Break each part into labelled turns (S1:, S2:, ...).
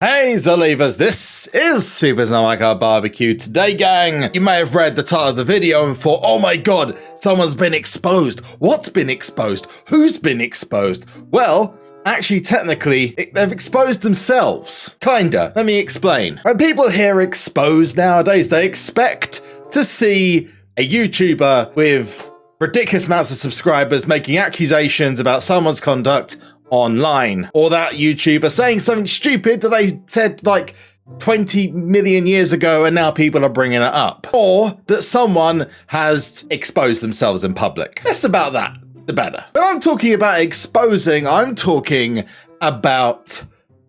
S1: Hey Zolivers, this is SuperZombGBBQ. Today, gang, you may have read the title of the video and thought, oh my god, someone's been exposed. What's been exposed? Who's been exposed? Well, actually, technically, they've exposed themselves. Kinda. Let me explain. When people hear exposed nowadays, they expect to see a YouTuber with ridiculous amounts of subscribers making accusations about someone's conduct online, or that YouTuber saying something stupid that they said like 20 million years ago and now people are bringing it up, or that someone has exposed themselves in public. Less about that, the better. But I'm talking about exposing, I'm talking about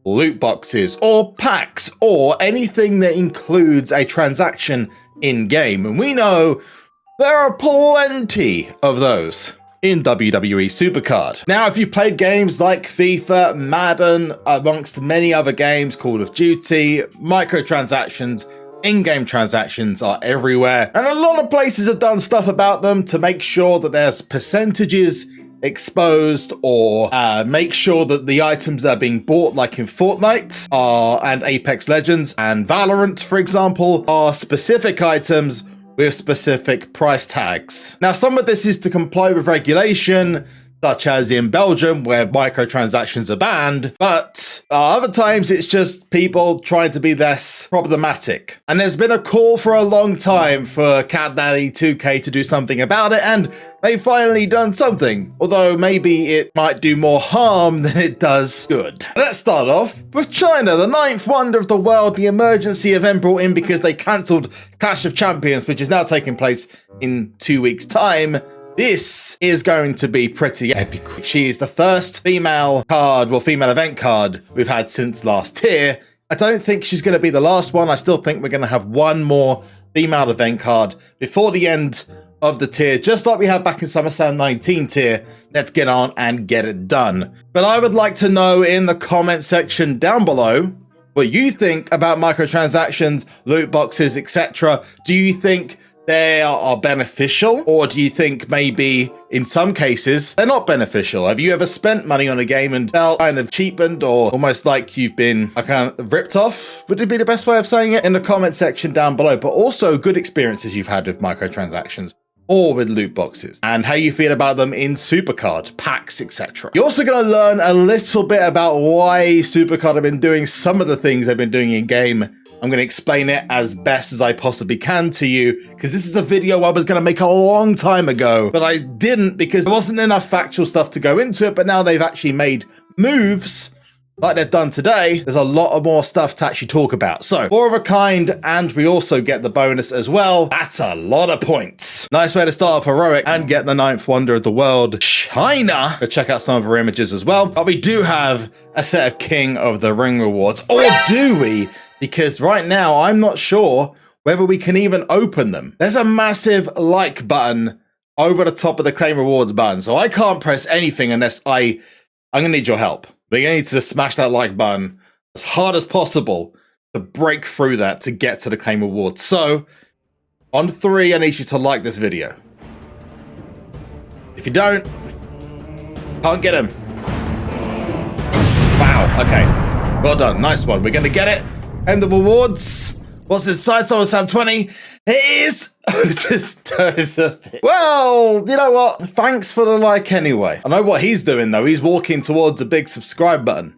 S1: loot boxes or packs or anything that includes a transaction in game, and we know there are plenty of those in WWE SuperCard. Now, if you've played games like FIFA, Madden, amongst many other games, Call of Duty, microtransactions, in-game transactions are everywhere. And a lot of places have done stuff about them to make sure that there's percentages exposed, or make sure that the items that are being bought, like in Fortnite and Apex Legends and Valorant, for example, are specific items with specific price tags. Now, some of this is to comply with regulation, such as in Belgium, where microtransactions are banned, but other times it's just people trying to be less problematic. And there's been a call for a long time for Cat Daddy 2K to do something about it, and they've finally done something, although maybe it might do more harm than it does good. Let's start off with China, the ninth wonder of the world, the emergency event brought in because they cancelled Clash of Champions, which is now taking place in 2 weeks' time. This is going to be pretty epic. She is the first female event card we've had since last tier. I don't think she's going to be the last one. I still think we're going to have one more female event card before the end of the tier, just like we had back in SummerSlam 19 tier. Let's get on and get it done. But I would like to know in the comment section down below what you think about microtransactions, loot boxes, etc. Do you think they are beneficial, or do you think maybe in some cases they're not beneficial? Have you ever spent money on a game and felt kind of cheapened, or almost like you've been kind of ripped off? Would it be the best way of saying it? In the comment section down below, but also good experiences you've had with microtransactions or with loot boxes, and how you feel about them in SuperCard, packs, etc. You're also going to learn a little bit about why SuperCard have been doing some of the things they've been doing in game. I'm going to explain it as best as I possibly can to you, because this is a video I was going to make a long time ago, but I didn't because there wasn't enough factual stuff to go into it. But now they've actually made moves like they've done today. There's a lot of more stuff to actually talk about. So, 4 of a kind, and we also get the bonus as well. That's a lot of points. Nice way to start off heroic and get the ninth wonder of the world, China. Go check out some of her images as well. But we do have a set of King of the Ring rewards, or do we? Because right now, I'm not sure whether we can even open them. There's a massive like button over the top of the claim rewards button, so I can't press anything unless I'm gonna need your help. We're gonna need to smash that like button as hard as possible to break through that to get to the claim rewards. So, on 3, I need you to like this video. If you don't, can't get him. Wow, okay. Well done, nice one. We're gonna get it. And the rewards, what's inside SummerSlam 20 is well, you know what? Thanks for the like anyway. I know what he's doing though. He's walking towards a big subscribe button.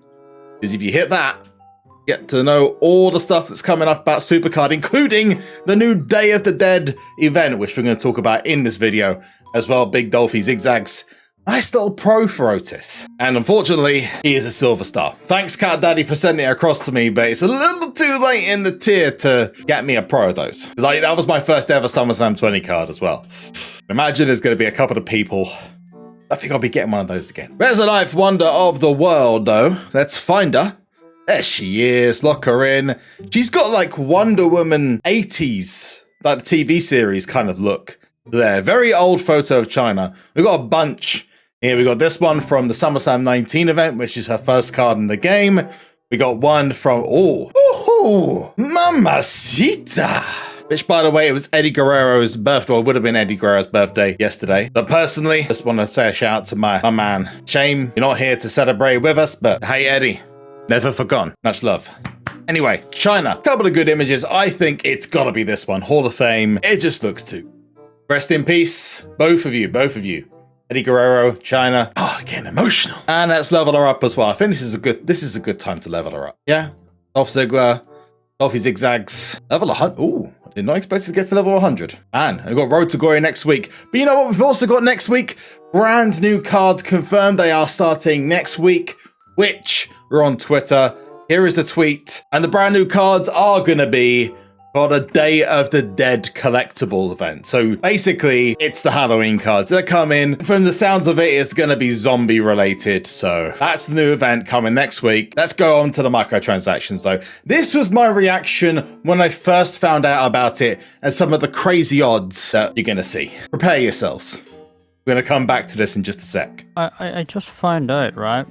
S1: Because if you hit that, you get to know all the stuff that's coming up about SuperCard, including the new Day of the Dead event, which we're going to talk about in this video as well. Big Dolphy Zigzags. Nice little pro for Otis. And unfortunately, he is a silver star. Thanks, Cat Daddy, for sending it across to me, but it's a little too late in the tier to get me a pro of those. Because that was my first ever SummerSlam 20 card as well. Imagine there's going to be a couple of people. I think I'll be getting one of those again. There's a ninth wonder of the world, though. Let's find her. There she is. Lock her in. She's got like Wonder Woman 80s, like the TV series kind of look there. Very old photo of China. We've got a bunch. Here we got this one from the SummerSlam 19 event, which is her first card in the game. We got one from, Mamacita. Which, by the way, it was Eddie Guerrero's birthday, or would have been Eddie Guerrero's birthday yesterday. But personally, just want to say a shout out to my man. Shame you're not here to celebrate with us, but hey, Eddie, never forgotten. Much love. Anyway, China, couple of good images. I think it's gotta be this one, Hall of Fame. It just looks too. Rest in peace, both of you. Eddie Guerrero, China. Oh, getting emotional. And let's level her up as well. I think this is a good time to level her up. Yeah. Dolph Ziggler, Dolphy Zigzags. Level 100. Ooh, I did not expect it to get to level 100. And we've got Road to Glory next week. But you know what we've also got next week? Brand new cards confirmed. They are starting next week, which we're on Twitter. Here is the tweet. And the brand new cards are going to be for the Day of the Dead collectibles event. So basically, it's the Halloween cards that come in. From the sounds of it, it's going to be zombie related. So that's the new event coming next week. Let's go on to the microtransactions though. This was my reaction when I first found out about it and some of the crazy odds that you're going to see. Prepare yourselves. We're going to come back to this in just a sec.
S2: I just found out, right,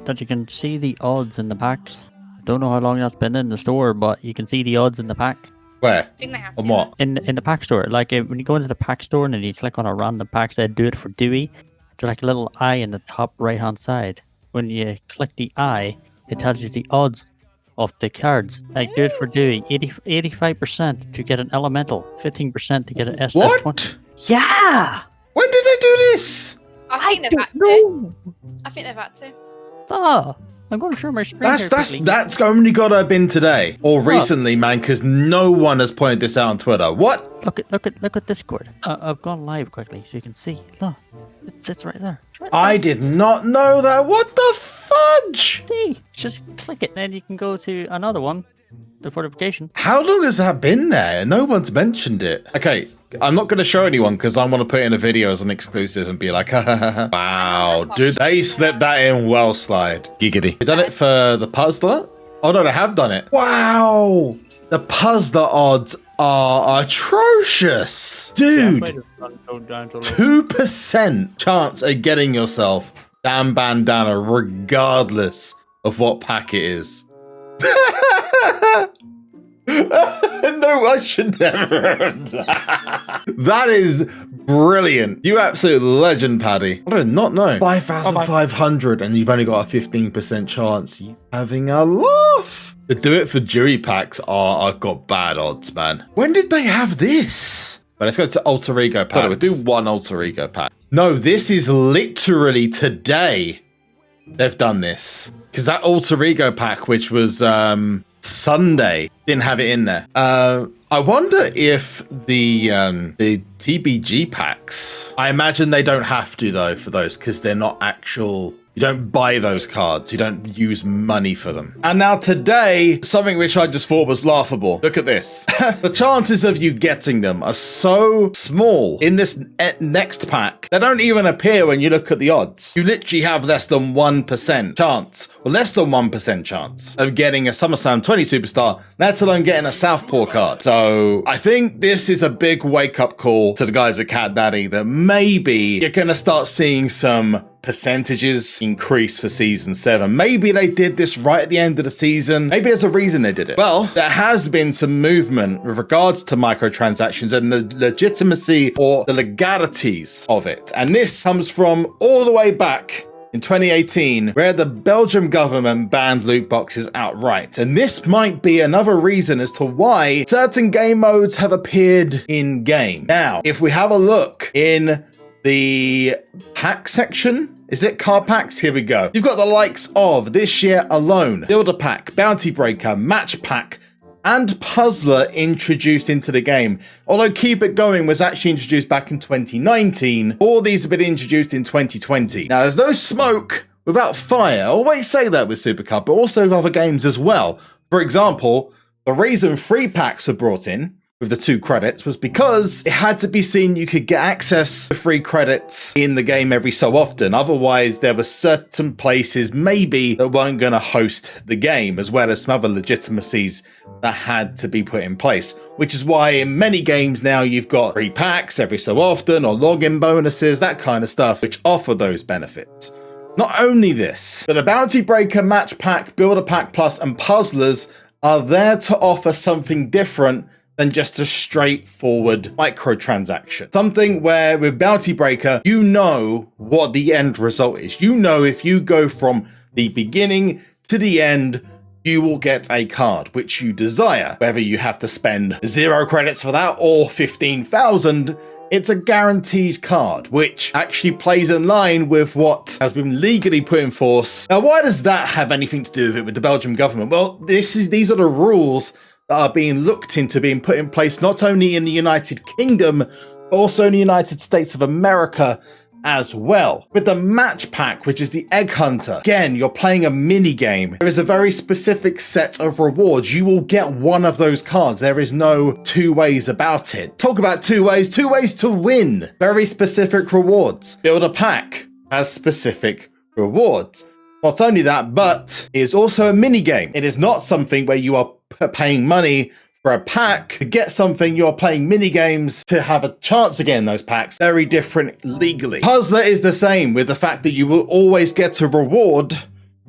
S2: that you can see the odds in the packs. Don't know how long that's been in the store, but you can see the odds in the packs.
S1: Where?
S3: I think they have
S1: On
S3: to.
S1: what?
S2: In the pack store. Like when you go into the pack store and then you click on a random pack that do it for Dewey, there's like a little eye in the top right hand side. When you click the eye, it tells you the odds of the cards. Like do it for Dewey, 85% to get an elemental, 15% to get an SS20.
S1: What?
S2: Yeah!
S1: When did they do this?
S3: I think they've had to. I think they've had to.
S2: Oh, I'm going to show my screen here quickly.
S1: That's only got to have been today or recently, man, because no one has pointed this out on Twitter. What?
S2: Look at Discord. I've gone live quickly so you can see. Look, it sits right there. It's right there.
S1: I did not know that. What the fudge?
S2: See, just click it, then you can go to another one, the fortification.
S1: How long has that been there? No one's mentioned it. Okay, I'm not going to show anyone because I want to put it in a video as an exclusive and be like, wow, dude, they slipped that in well, Slide. Giggity. They done it for the puzzler? Oh no, they have done it. Wow, the puzzler odds are atrocious. Dude, 2% chance of getting yourself Dan Bandana regardless of what pack it is. No, I should never have done that. That is brilliant. You absolute legend, Paddy. I did not know. 5,500 and you've only got a 15% chance. You having a laugh. The do it for Dewey packs are got bad odds, man. When did they have this? But let's go to alter ego pack. We'll do one alter ego pack. No, this is literally today they've done this. Because that alter ego pack, which was Sunday, didn't have it in there. I wonder if the TBG packs, I imagine they don't have to though for those because they're not actual. You don't buy those cards. You don't use money for them. And now today, something which I just thought was laughable. Look at this. The chances of you getting them are so small in this next pack. They don't even appear when you look at the odds. You literally have less than 1% chance, or less than 1% chance of getting a SummerSlam 20 superstar, let alone getting a Southpaw card. So I think this is a big wake up call to the guys at Cat Daddy that maybe you're going to start seeing some percentages increase for season 7. Maybe they did this right at the end of the season. Maybe there's a reason they did it. Well, there has been some movement with regards to microtransactions and the legitimacy or the legalities of it. And this comes from all the way back in 2018, where the Belgium government banned loot boxes outright. And this might be another reason as to why certain game modes have appeared in game. Now, if we have a look in the pack section, is it car packs? Here we go. You've got the likes of this year alone, Builder Pack, Bounty Breaker, Match Pack, and Puzzler introduced into the game. Although Keep It Going was actually introduced back in 2019, all these have been introduced in 2020. Now, there's no smoke without fire. I always say that with SuperCard, but also with other games as well. For example, the reason free packs were brought in with the 2 credits was because it had to be seen you could get access to free credits in the game every so often. Otherwise, there were certain places maybe that weren't going to host the game, as well as some other legitimacies that had to be put in place, which is why in many games now you've got free packs every so often or login bonuses, that kind of stuff, which offer those benefits. Not only this, but the Bounty Breaker, Match Pack, Builder Pack Plus, and Puzzlers are there to offer something different than just a straightforward microtransaction. Something where with Bounty Breaker, you know what the end result is. You know if you go from the beginning to the end, you will get a card which you desire. Whether you have to spend 0 credits for that or 15,000, it's a guaranteed card, which actually plays in line with what has been legally put in force. Now, why does that have anything to do with it with the Belgian government? Well, these are the rules that are being looked into being put in place not only in the United Kingdom, but also in the United States of America as well. With the match pack, which is the Egg Hunter, again, you're playing a mini game. There is a very specific set of rewards. You will get one of those cards. There is no two ways about it. Talk about two ways to win. Very specific rewards. Build a pack has specific rewards. Not only that, but it is also a mini game. It is not something where you are paying money for a pack to get something. You're playing mini games to have a chance to get in those packs. Very different legally. Puzzler is the same, with the fact that you will always get a reward,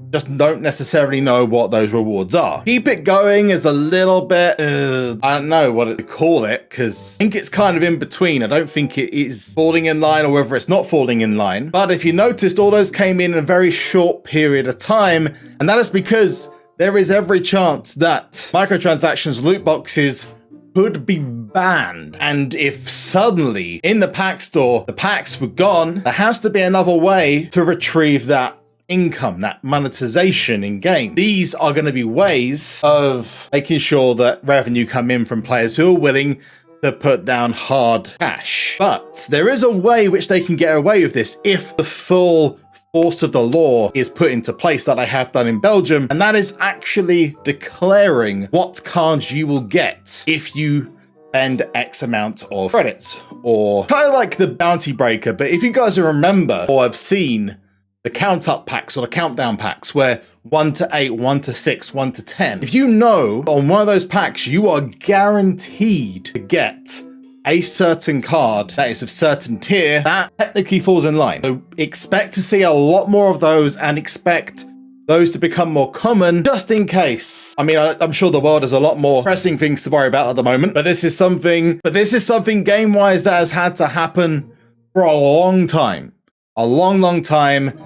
S1: just don't necessarily know what those rewards are. Keep It Going is a little bit, I don't know what to call it, because I think it's kind of in between. I don't think it is falling in line or whether it's not falling in line. But if you noticed, all those came in a very short period of time, and that is because there is every chance that microtransactions, loot boxes could be banned. And if suddenly in the pack store, the packs were gone, there has to be another way to retrieve that income, that monetization in game. These are going to be ways of making sure that revenue come in from players who are willing to put down hard cash. But there is a way which they can get away with this if the full force of the law is put into place, that I have done in Belgium, and that is actually declaring what cards you will get if you spend X amount of credits, or kind of like the bounty breaker. But if you guys remember or have seen the count up packs or the countdown packs where 1 to 8, 1 to 6, 1 to 10, if you know on one of those packs you are guaranteed to get a certain card that is of certain tier, that technically falls in line. So expect to see a lot more of those, and expect those to become more common just in case. I mean, I'm sure the world has a lot more pressing things to worry about at the moment, but this is something game-wise that has had to happen for a long time. A long time.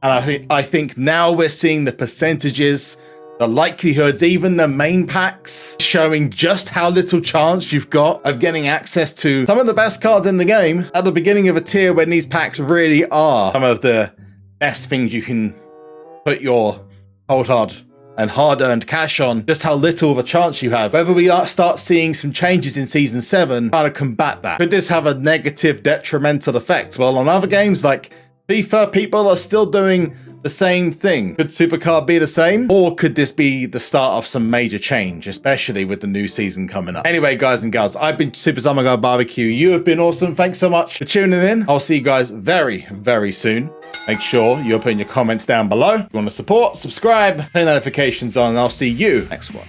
S1: And I think now we're seeing the percentages, the likelihoods, even the main packs, showing just how little chance you've got of getting access to some of the best cards in the game at the beginning of a tier, when these packs really are some of the best things you can put your cold hard and hard-earned cash on. Just how little of a chance you have. Whether we start seeing some changes in Season 7 kind of combat that. Could this have a negative, detrimental effect? Well, on other games like FIFA, people are still doing the same thing. Could SuperCard be the same? Or could this be the start of some major change, especially with the new season coming up? Anyway, guys and gals, I've been SuperZombGBBQ. You have been awesome. Thanks so much for tuning in. I'll see you guys very, very soon. Make sure you're putting your comments down below. If you want to support, subscribe, turn notifications on, and I'll see you next one.